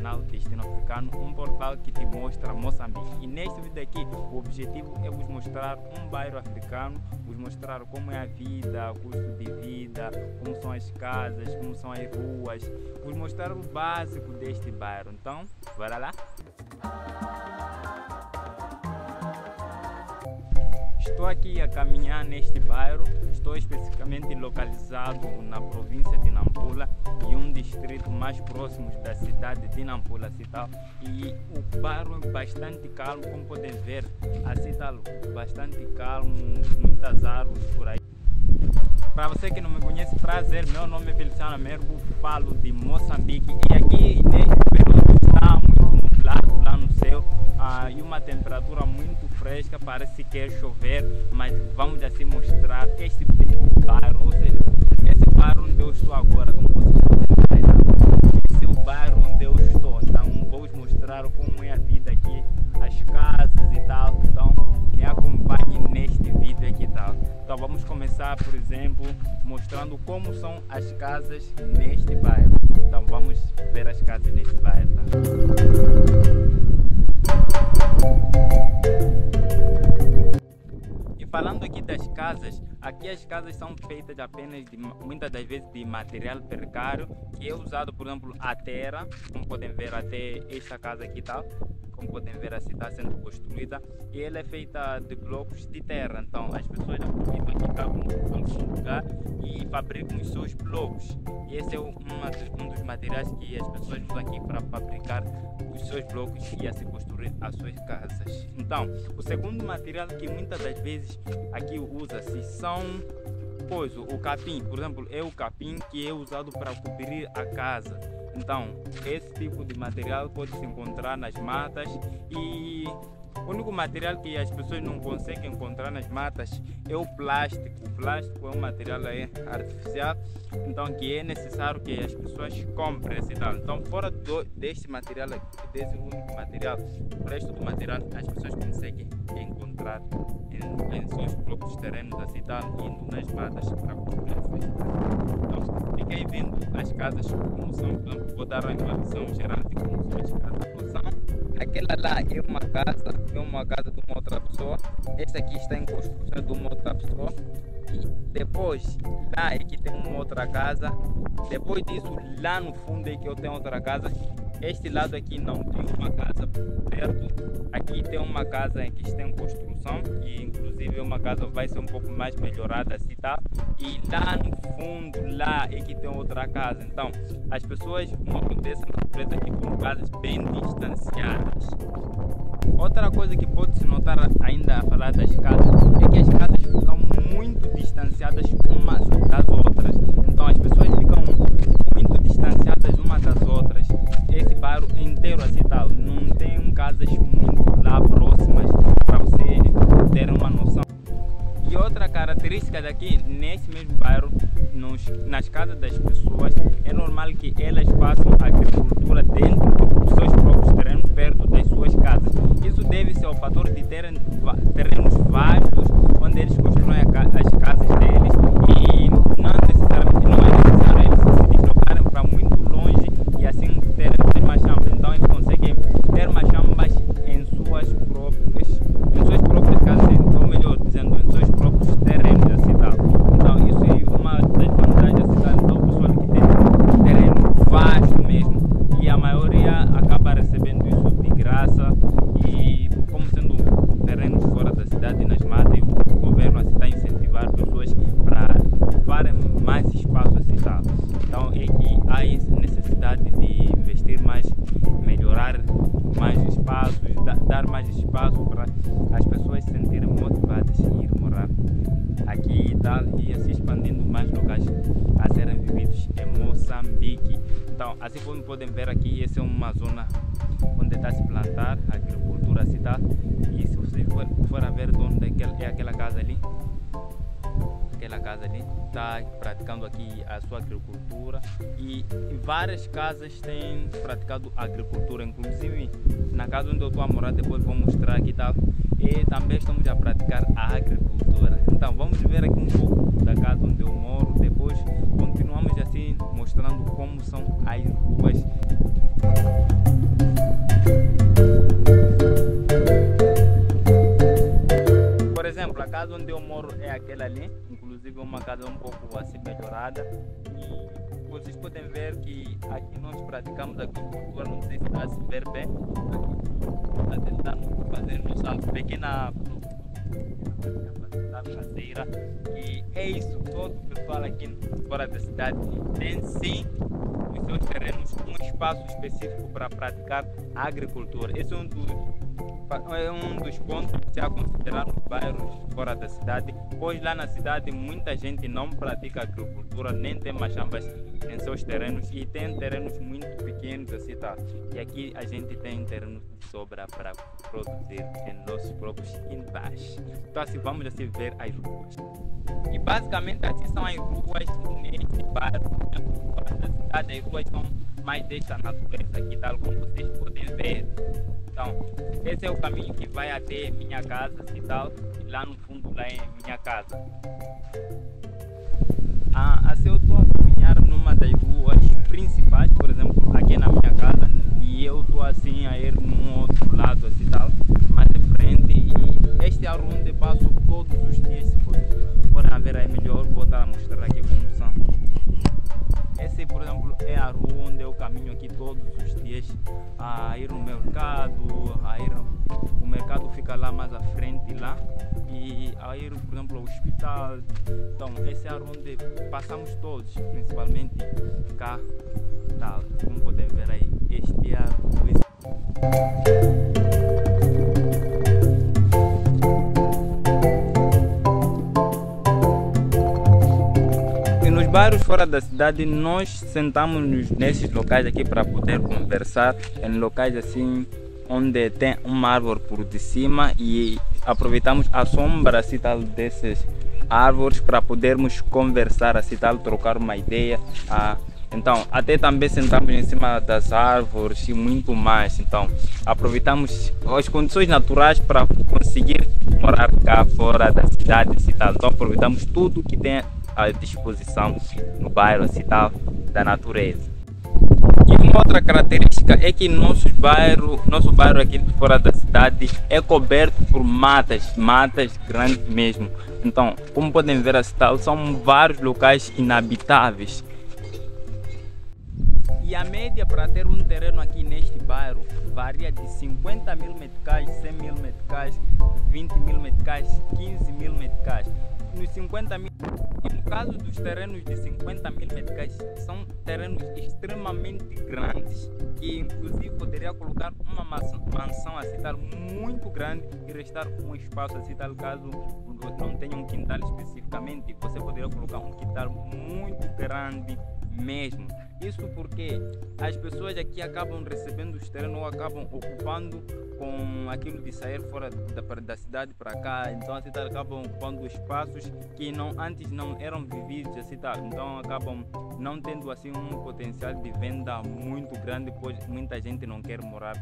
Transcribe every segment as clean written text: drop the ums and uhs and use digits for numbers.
canal Destino Africano, um portal que te mostra Moçambique. E neste vídeo aqui, o objetivo é vos mostrar um bairro africano, vos mostrar como é a vida, o custo de vida, como são as casas, como são as ruas, vos mostrar o básico deste bairro. Então, bora lá? Estou aqui a caminhar neste bairro, estou especificamente localizado na província de Nampula e um distrito mais próximo da cidade de Nampula, e o bairro é bastante calmo, como podem ver, assim está bastante calmo, muitas árvores por aí. Para você que não me conhece, prazer, meu nome é Feliciano Mergo, falo de Moçambique e aqui neste período está muito nublado lá no céu e uma temperatura muito fresca, parece que quer chover, mas vamos assim mostrar este tipo de bairro, ou seja, esse bairro onde eu estou agora, como vocês podem ver, esse é o bairro onde eu estou, então vou vos mostrar como é a vida aqui, as casas e tal, então me acompanhe neste vídeo aqui e tal. Então vamos começar, por exemplo, mostrando como são as casas neste bairro. Então vamos ver as casas neste bairro. E falando aqui das casas, aqui as casas são feitas apenas muitas das vezes de material precário, que é usado, por exemplo, a terra, como podem ver até esta casa aqui tal. Como podem ver, assim está sendo construída e ela é feita de blocos de terra. Então as pessoas aproveitam aqui em algum lugar e fabricam os seus blocos. E esse é um dos materiais que as pessoas usam aqui para fabricar os seus blocos e assim construir as suas casas. Então o segundo material que muitas das vezes aqui usa-se são o capim. Por exemplo, é o capim que é usado para cobrir a casa. Então, esse tipo de material pode se encontrar nas matas e o único material que as pessoas não conseguem encontrar nas matas é o plástico. O plástico é um material artificial, então que é necessário que as pessoas comprem esse tal. Então, fora deste material, desse único material, o resto do material as pessoas conseguem encontrar em seus próprios terrenos, assim tal, indo nas matas para construir as suas casas. Então, fiquem vendo as casas como são. Então, vou dar uma visão geral de como são as casas. Aquela lá é uma casa de uma outra pessoa. Esta aqui está em construção de uma outra pessoa. E depois lá aqui tem uma outra casa. Depois disso, lá no fundo é que eu tenho outra casa. Este lado aqui não tem uma casa perto. Aqui tem uma casa que está em construção e inclusive uma casa vai ser um pouco mais melhorada, assim tá. E lá no fundo, lá é que tem outra casa. Então as pessoas moram dessa natureza aqui com casas bem distanciadas. Outra coisa que pode-se notar ainda a falar das casas é que as casas ficam muito distanciadas umas das outras. Então as pessoas ficam muito distanciadas umas das outras. Esse bairro inteiro assim tal, não tem casas muito lá próximas para vocês terem uma noção. E outra característica daqui, nesse mesmo bairro, nas casas das pessoas, é normal que elas façam agricultura dentro dos seus próprios terrenos, perto das suas casas. Isso deve-se ao fator de terem terrenos vastos, onde eles constroem as casas deles e não é necessário eles se deslocarem para muito longe e assim terem mais chambres. Então eles conseguem ter mais chambres em suas próprias casas, ou melhor dizendo, em seus próprios terrenos da cidade. Então isso é uma das vantagens da cidade. Então o pessoal que tem terreno vasto mesmo, e a maioria acaba recebendo isso de graça, e como sendo terrenos fora da cidade, nas matas, e o governo assim está a incentivar pessoas para ocuparem mais espaço assim tá. Então é que há essa necessidade de investir mais, melhorar mais espaços, dar mais espaço para as pessoas se sentirem motivadas a ir morar aqui e tal, e assim expandindo mais locais a serem vividos em Moçambique. Então, assim como podem ver aqui, essa é uma zona onde está a se plantar agricultura assim tal. E se vocês forem ver de onde é aquela casa ali, está praticando aqui a sua agricultura, e várias casas têm praticado agricultura, inclusive na casa onde eu estou a morar, depois vou mostrar aqui tal, e também estamos a praticar a agricultura. Então vamos ver aqui um pouco da casa onde eu moro, depois continuamos assim mostrando como são as ruas. casa onde eu moro é aquela ali, inclusive uma casa um pouco assim melhorada. E vocês podem ver que aqui nós praticamos agricultura, não sei se está a se ver bem. Aqui está tentando fazer nossa pequena caseira. E é isso, todo o pessoal aqui fora da cidade tem sim os seus terrenos um espaço específico para praticar a agricultura. Esse é um dos pontos que se a considerar nos bairros fora da cidade, pois lá na cidade muita gente não pratica agricultura, nem tem machambas em seus terrenos e tem terrenos muito pequenos assim, tá? E aqui a gente tem terrenos de sobra para produzir em nossos próprios quintais. Então assim, vamos assim ver as ruas. E basicamente assim são as ruas neste bairro fora da cidade. As ruas são mais desta natureza aqui, tal como vocês podem ver. Então, esse é o caminho que vai até minha casa e tal, e lá no fundo lá é minha casa. Assim eu estou a caminhar numa das ruas principais, por exemplo, aqui na minha casa, e eu estou assim a ir num outro lado assim tal, mais de frente, e este é a rua onde passo todos os dias. Se forem ver aí melhor, vou estar a mostrar aqui como são. Esse, por exemplo, é a rua onde eu caminho aqui todos os dias a ir no mercado, o mercado fica lá mais à frente lá, e a ir, por exemplo, ao hospital. Então, esse é a rua onde passamos todos, principalmente cá, tal, como podem ver aí, este é a rua. Nos bairros fora da cidade nós sentamos nesses locais aqui para poder conversar, em locais assim onde tem uma árvore por de cima, e aproveitamos a sombra assim tal dessas árvores para podermos conversar assim tal, trocar uma ideia. Então até também sentamos em cima das árvores e muito mais. Então aproveitamos as condições naturais para conseguir morar cá fora da cidade assim tal. Então aproveitamos tudo que tem à disposição no bairro assim tal, da natureza. E uma outra característica é que nosso bairro aqui fora da cidade é coberto por matas grandes mesmo. Então, como podem ver assim tal, são vários locais inabitáveis. E a média para ter um terreno aqui neste bairro varia de 50 mil meticais, 100 mil meticais, 20 mil meticais, 15 mil meticais. Nos 50 mil, no caso dos terrenos de 50 mil meticais, são terrenos extremamente grandes, que inclusive poderia colocar uma mansão assim tal muito grande e restar um espaço assim tal, caso não tenha um quintal especificamente, você poderia colocar um quintal muito grande mesmo. Isso porque as pessoas aqui acabam recebendo os terrenos ou acabam ocupando com aquilo de sair fora da cidade para cá. Então assim tal, acabam ocupando espaços que antes não eram vividos assim tal. Então acabam não tendo assim um potencial de venda muito grande, pois muita gente não quer morar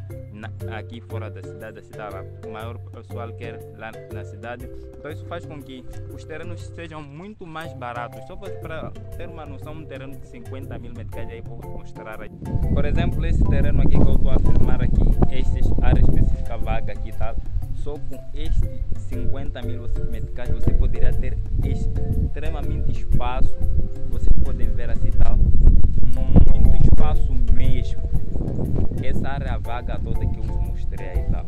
aqui fora da cidade assim tal. O maior pessoal quer lá na cidade. Então isso faz com que os terrenos sejam muito mais baratos. Só para ter uma noção, um terreno de 50 mil meticais, aí vou mostrar aqui. Por exemplo, esse terreno aqui que eu estou a filmar aqui, esta área específica vaga aqui, tá? Só com este 50 mil meticais você poderia ter extremamente espaço. Vocês podem ver assim, tal, muito espaço mesmo. Essa área vaga toda que eu vos mostrei aí, tá?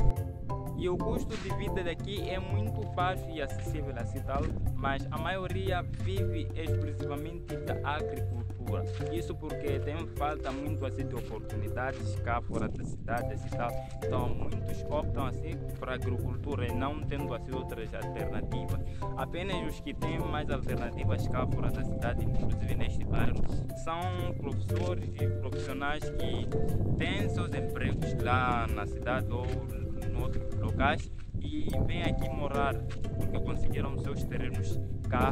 E o custo de vida daqui é muito baixo e acessível assim tal, mas a maioria vive exclusivamente da agricultura. Isso porque tem falta muito assim de oportunidades cá fora da cidade assim tal. Então muitos optam assim para a agricultura e não tendo assim outras alternativas. Apenas os que têm mais alternativas cá fora da cidade, inclusive neste bairro, são professores e profissionais que têm seus empregos lá na cidade ou em outros locais e vêm aqui morar porque conseguiram seus terrenos cá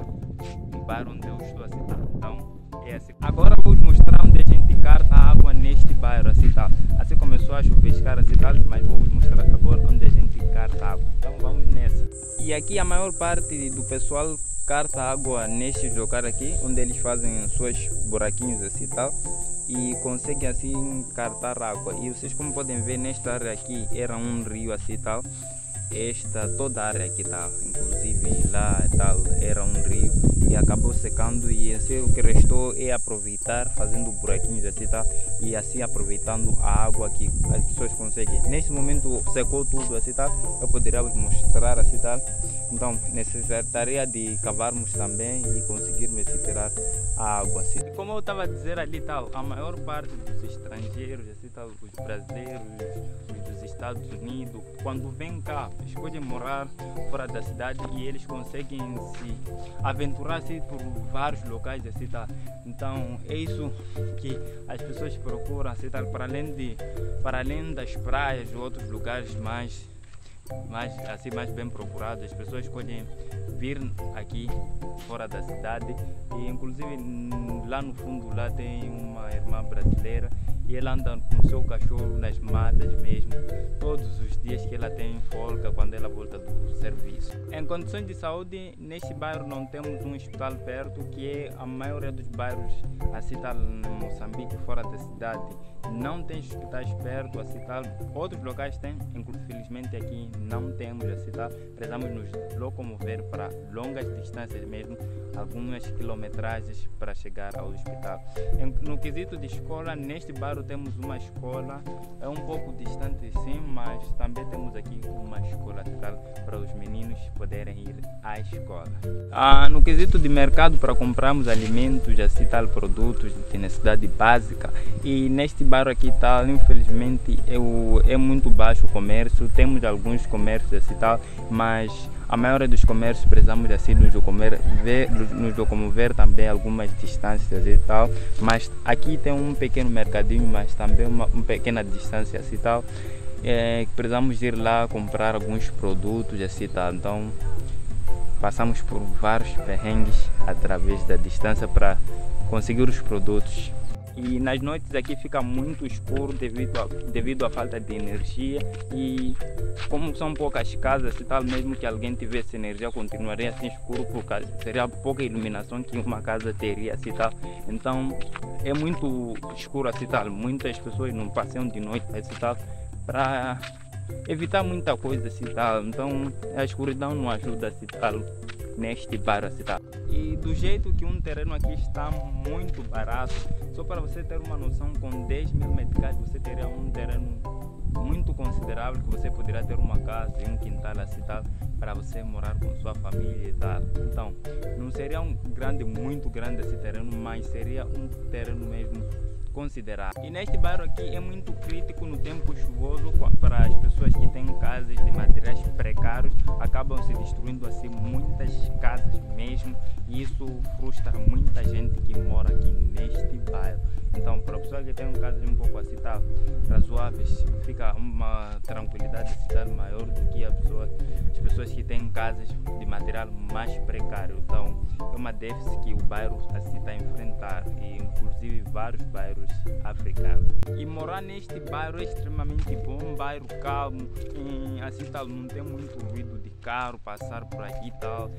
no bairro onde eu estou assim, tá? Então é assim. Agora vou mostrar onde a gente carta água neste bairro assim, tá? Assim começou a chuviscar assim, tá? Mas vou mostrar agora onde a gente carta água. Então vamos nessa. E aqui a maior parte do pessoal carta água nestes locais aqui, onde eles fazem suas buraquinhos assim, tal, e conseguem assim cartar água. E vocês como podem ver, nesta área aqui era um rio assim tal, toda a área aqui tal, inclusive lá tal era um rio e acabou secando, e assim o que restou é aproveitar fazendo buraquinhos assim tal, e assim aproveitando a água que as pessoas conseguem. Neste momento secou tudo assim tal, eu poderia vos mostrar assim tal, então necessitaria de cavarmos também e conseguirmos assim, tirar a água assim. Como eu estava a dizer ali tal, a maior parte dos estrangeiros assim tal, os brasileiros, os dos Estados Unidos, quando vêm cá, escolhem morar fora da cidade e eles conseguem se aventurar assim, por vários locais assim, tá? Então é isso que as pessoas procuram assim, tá? para além das praias e outros lugares mais bem procurados, as pessoas escolhem vir aqui fora da cidade. E inclusive lá no fundo lá tem uma irmã brasileira e ela anda com seu cachorro nas matas mesmo, todos os dias que ela tem folga quando ela volta do serviço. Em condições de saúde, neste bairro não temos um hospital perto, que é a maioria dos bairros assim tal em Moçambique, fora da cidade, não tem hospitais perto assim tal. Outros locais têm, infelizmente aqui não temos assim tal. Precisamos nos locomover para longas distâncias mesmo, algumas quilometragens para chegar ao hospital. No quesito de escola, neste bairro temos uma escola, é um pouco distante sim, mas também temos aqui uma escola tal, para os meninos poderem ir à escola. No quesito de mercado, para comprarmos alimentos, assim tal, produtos de necessidade básica, e neste bairro aqui tal, infelizmente é muito baixo o comércio. Temos alguns comércios assim tal, mas a maioria dos comércios precisamos assim nos locomover também algumas distâncias e tal, mas aqui tem um pequeno mercadinho, mas também uma pequena distância assim tal, precisamos ir lá comprar alguns produtos assim tal. Então passamos por vários perrengues através da distância para conseguir os produtos. E nas noites aqui fica muito escuro devido à falta de energia, e como são poucas casas e tal, mesmo que alguém tivesse energia continuaria assim escuro, porque seria pouca iluminação que uma casa teria assim tal. Então é muito escuro assim tal, muitas pessoas não passeiam de noite assim tal, para evitar muita coisa assim tal. Então a escuridão não ajuda assim tal neste bairro assim tal. E do jeito que um terreno aqui está muito barato, só para você ter uma noção, com 10 mil meticais você teria um terreno muito considerável, que você poderia ter uma casa e um quintal assim tal, para você morar com sua família e tal. Então não seria muito grande esse terreno, mas seria um terreno mesmo considerável. E neste bairro aqui é muito crítico no tempo chuvoso, para as pessoas que têm casas de materiais precários, acabam se destruindo assim muitas casas mesmo, e isso frustra muita gente que mora aqui neste bairro. Então para a pessoa que tem casas um pouco assim tal, razoáveis, fica uma tranquilidade assim, maior do que as pessoas que têm casas de material mais precário. Então é uma déficit que o bairro assim está a enfrentar, e inclusive vários bairros africanos. E morar neste bairro é extremamente bom, um bairro calmo, assim tal, não tem muito ruído de carro passar por aqui e tal.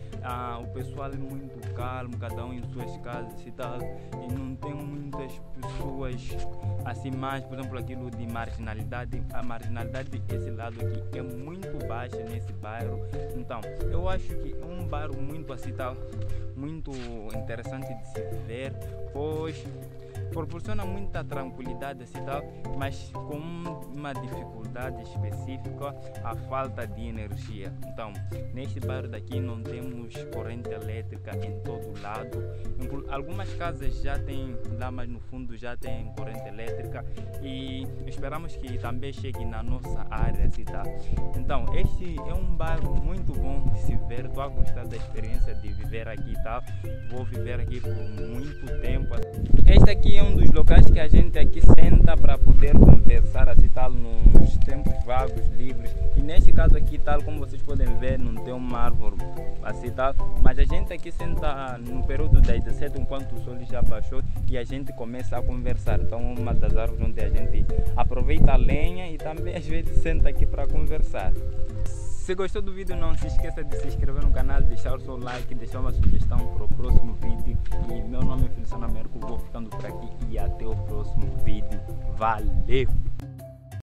O pessoal é muito calmo, cada um em suas casas e tal, e não tem muitas pessoas assim mais, por exemplo, aquilo de marginalidade. A marginalidade desse lado aqui é muito baixa nesse bairro. Então eu acho que é um bairro muito assim tal, muito interessante de se ver, pois proporciona muita tranquilidade assim tal, mas com uma dificuldade específica, a falta de energia. Então neste bairro daqui não temos corrente elétrica em todo lado. Algumas casas já têm lá, mas no fundo já tem corrente elétrica, e esperamos que também chegue na nossa área assim tal. Então este é um bairro muito bom de se ver. Estou a gostar da experiência de viver aqui tal, vou viver aqui por muito tempo. Este aqui é um dos locais que a gente aqui senta para poder conversar assim tal, nos tempos vagos, livres. E neste caso aqui tal, como vocês podem ver, não tem uma árvore assim tal, mas a gente aqui senta no período das 17, enquanto o sol já baixou, e a gente começa a conversar. Então uma das árvores onde a gente aproveita a lenha e também às vezes senta aqui para conversar. Se gostou do vídeo, não se esqueça de se inscrever no canal, deixar o seu like, deixar uma sugestão para o próximo vídeo. E meu nome é Feliciano Américo, vou ficando por aqui e até o próximo vídeo. Valeu!